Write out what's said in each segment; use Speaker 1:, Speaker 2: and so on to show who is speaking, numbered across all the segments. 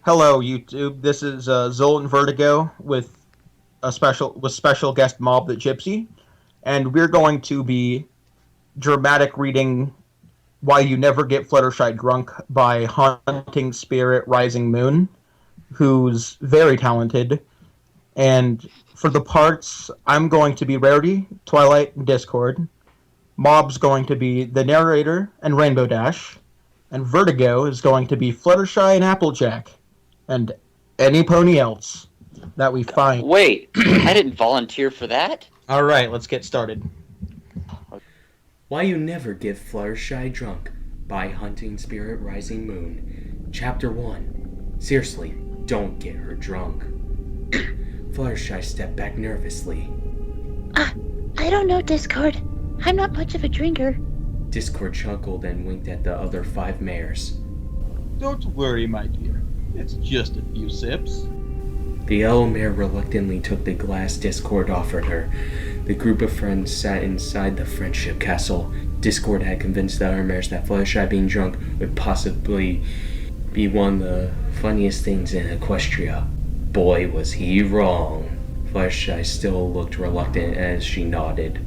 Speaker 1: Hello, YouTube. This is Zolan Vertigo with special guest Mob the Gypsy, and we're going to be dramatic reading "Why You Never Get Fluttershy Drunk" by Haunting Spirit Rising Moon, who's very talented. And for the parts, I'm going to be Rarity, Twilight, and Discord. Mob's going to be the narrator and Rainbow Dash, and Vertigo is going to be Fluttershy and Applejack, and any pony else that we find.
Speaker 2: Wait, I didn't volunteer for that.
Speaker 1: All right, let's get started.
Speaker 3: Why You Never Get Fluttershy Drunk by Hunting Spirit Rising Moon. Chapter 1. Seriously, don't get her drunk. Fluttershy stepped back nervously.
Speaker 4: I don't know, Discord. I'm not much of a drinker.
Speaker 3: Discord chuckled and winked at the other 5 mares.
Speaker 5: Don't worry, my dear. It's just a few sips.
Speaker 3: The yellow mare reluctantly took the glass Discord offered her. The group of friends sat inside the friendship castle. Discord had convinced the other mares that Fluttershy being drunk would possibly be one of the funniest things in Equestria. Boy, was he wrong. Fluttershy still looked reluctant as she nodded.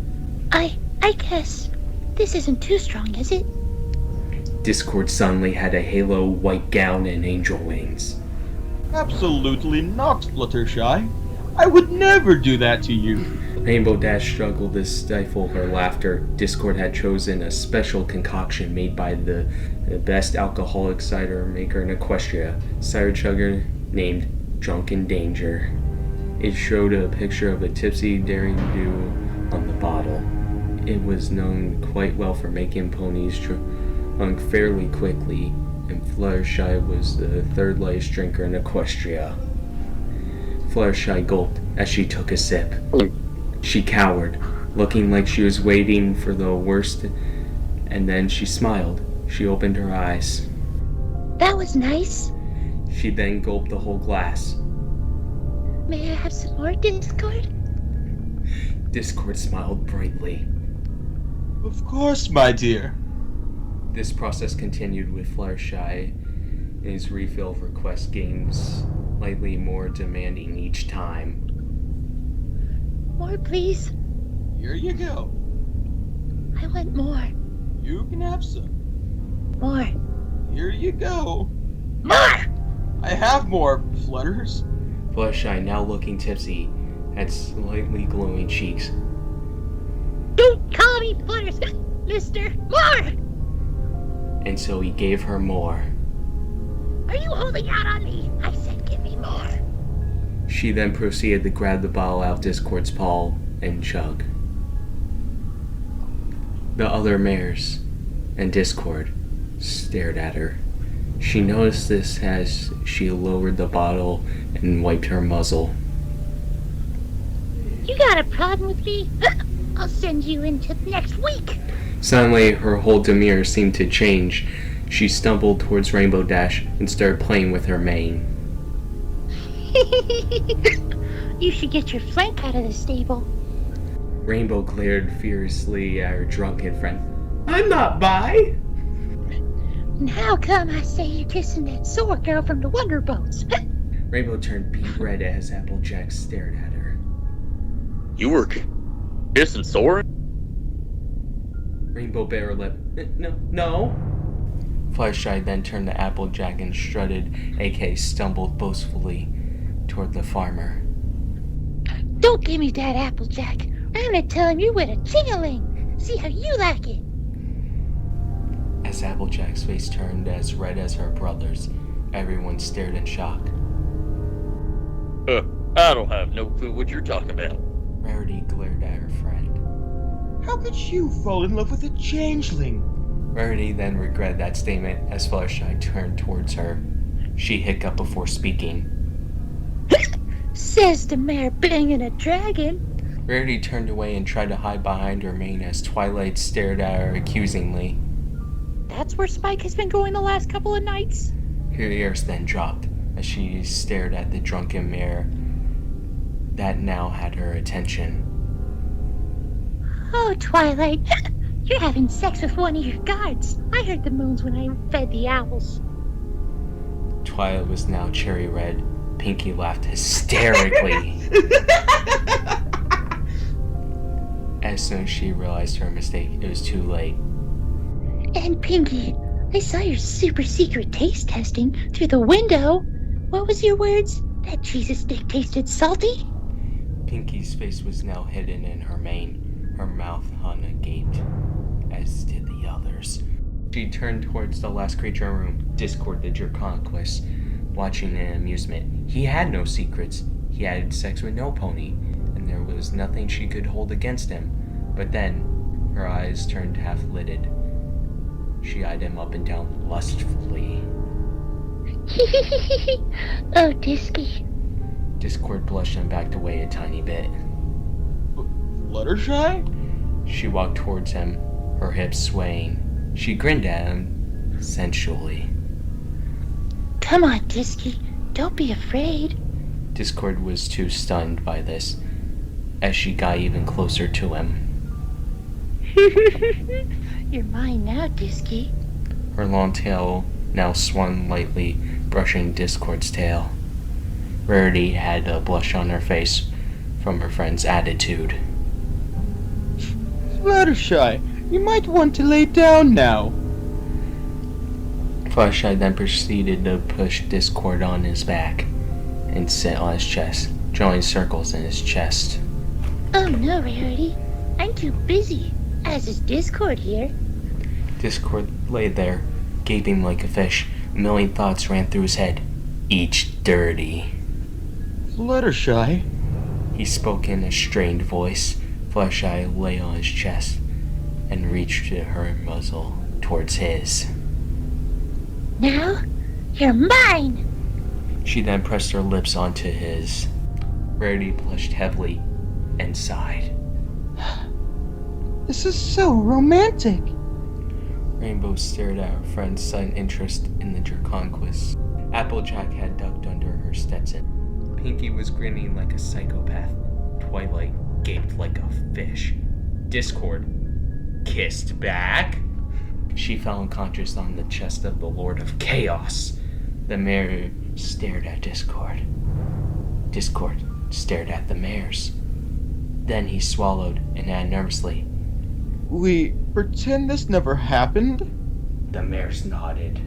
Speaker 4: I guess this isn't too strong, is it?
Speaker 3: Discord suddenly had a halo white gown and angel wings.
Speaker 5: Absolutely not, Fluttershy. I would never do that to you.
Speaker 3: Rainbow Dash struggled to stifle her laughter. Discord had chosen a special concoction made by the best alcoholic cider maker in Equestria, cider chugger named Drunken Danger. It showed a picture of a tipsy daring-do on the bottle. It was known quite well for making ponies drunk fairly quickly, and Fluttershy was the third lightest drinker in Equestria. Fluttershy gulped as she took a sip. She cowered, looking like she was waiting for the worst, and then she smiled. She opened her eyes.
Speaker 4: That was nice.
Speaker 3: She then gulped the whole glass.
Speaker 4: May I have some more, Discord?
Speaker 3: Discord smiled brightly.
Speaker 5: Of course, my dear.
Speaker 3: This process continued with Fluttershy and his refill of request games slightly more demanding each time.
Speaker 4: More, please.
Speaker 5: Here you go.
Speaker 4: I want more.
Speaker 5: You can have some.
Speaker 4: More.
Speaker 5: Here you go.
Speaker 4: More!
Speaker 5: I have more, Flutters.
Speaker 3: Fluttershy, now looking tipsy, had slightly glowing cheeks.
Speaker 4: Don't call me Flutters, mister. More!
Speaker 3: And so he gave her more.
Speaker 4: Are you holding out on me? I said give me more.
Speaker 3: She then proceeded to grab the bottle out of Discord's paw and chug. The other mares and Discord stared at her. She noticed this as she lowered the bottle and wiped her muzzle.
Speaker 4: You got a problem with me? I'll send you into next week.
Speaker 3: Suddenly, her whole demeanor seemed to change. She stumbled towards Rainbow Dash and started playing with her mane.
Speaker 4: You should get your flank out of the stable.
Speaker 3: Rainbow glared furiously at her drunken friend. I'm not bi!
Speaker 4: And how come I say you're kissing that sword girl from the Wonder Boats?
Speaker 3: Rainbow turned peat red as Applejack stared at her.
Speaker 2: You were kissing Sora?
Speaker 3: Rainbow bit her lip. No. Fluttershy then turned to Applejack and strutted, aka stumbled boastfully toward the farmer.
Speaker 4: Don't give me that, Applejack. I'm gonna tell him you with a ching-a-ling. See how you like it.
Speaker 3: As Applejack's face turned as red as her brother's, everyone stared in shock.
Speaker 2: I don't have no clue what you're talking about.
Speaker 3: Rarity glared at her friend.
Speaker 5: How could you fall in love with a changeling?
Speaker 3: Rarity then regretted that statement as Fluttershy turned towards her. She hiccuped before speaking.
Speaker 4: Says the mare banging a dragon.
Speaker 3: Rarity turned away and tried to hide behind her mane as Twilight stared at her accusingly.
Speaker 4: That's where Spike has been going the last couple of nights.
Speaker 3: Her ears then dropped as she stared at the drunken mare that now had her attention.
Speaker 4: Oh, Twilight, you're having sex with one of your guards. I heard the moans when I fed the owls.
Speaker 3: Twilight was now cherry red. Pinky laughed hysterically. As soon as she realized her mistake, it was too late.
Speaker 4: And Pinky, I saw your super secret taste testing through the window. What was your words? That Jesus stick tasted salty?
Speaker 3: Pinky's face was now hidden in her mane. Her mouth hung agape, as did the others. She turned towards the last creature in the room, Discord the Jerconquist, watching in amusement. He had no secrets. He had sex with no pony, and there was nothing she could hold against him. But then, her eyes turned half-lidded. She eyed him up and down lustfully.
Speaker 4: Oh, Disky.
Speaker 3: Discord blushed and backed away a tiny bit.
Speaker 5: Fluttershy?
Speaker 3: She walked towards him, her hips swaying. She grinned at him, sensually.
Speaker 4: Come on, Disky. Don't be afraid.
Speaker 3: Discord was too stunned by this, as she got even closer to him.
Speaker 4: You're mine now, Disky.
Speaker 3: Her long tail now swung lightly, brushing Discord's tail. Rarity had a blush on her face from her friend's attitude.
Speaker 5: Fluttershy, you might want to lay down now.
Speaker 3: Fluttershy then proceeded to push Discord on his back and sit on his chest, drawing circles in his chest.
Speaker 4: Oh no, Rarity. I'm too busy, as is Discord here.
Speaker 3: Discord lay there, gaping like a fish. A million thoughts ran through his head, each dirty.
Speaker 5: Fluttershy?
Speaker 3: He spoke in a strained voice. Fluttershy lay on his chest and reached her muzzle towards his.
Speaker 4: Now, you're mine!
Speaker 3: She then pressed her lips onto his. Rarity blushed heavily and sighed.
Speaker 5: This is so romantic.
Speaker 3: Rainbow stared at her friend's sudden interest in the Jerconquist. Applejack had ducked under her Stetson. Pinky was grinning like a psychopath. Twilight gaped like a fish. Discord kissed back. She fell unconscious on the chest of the Lord of Chaos. The mayor stared at Discord. Discord stared at the mares. Then he swallowed and added nervously,
Speaker 5: We pretend this never happened?
Speaker 3: The mares nodded.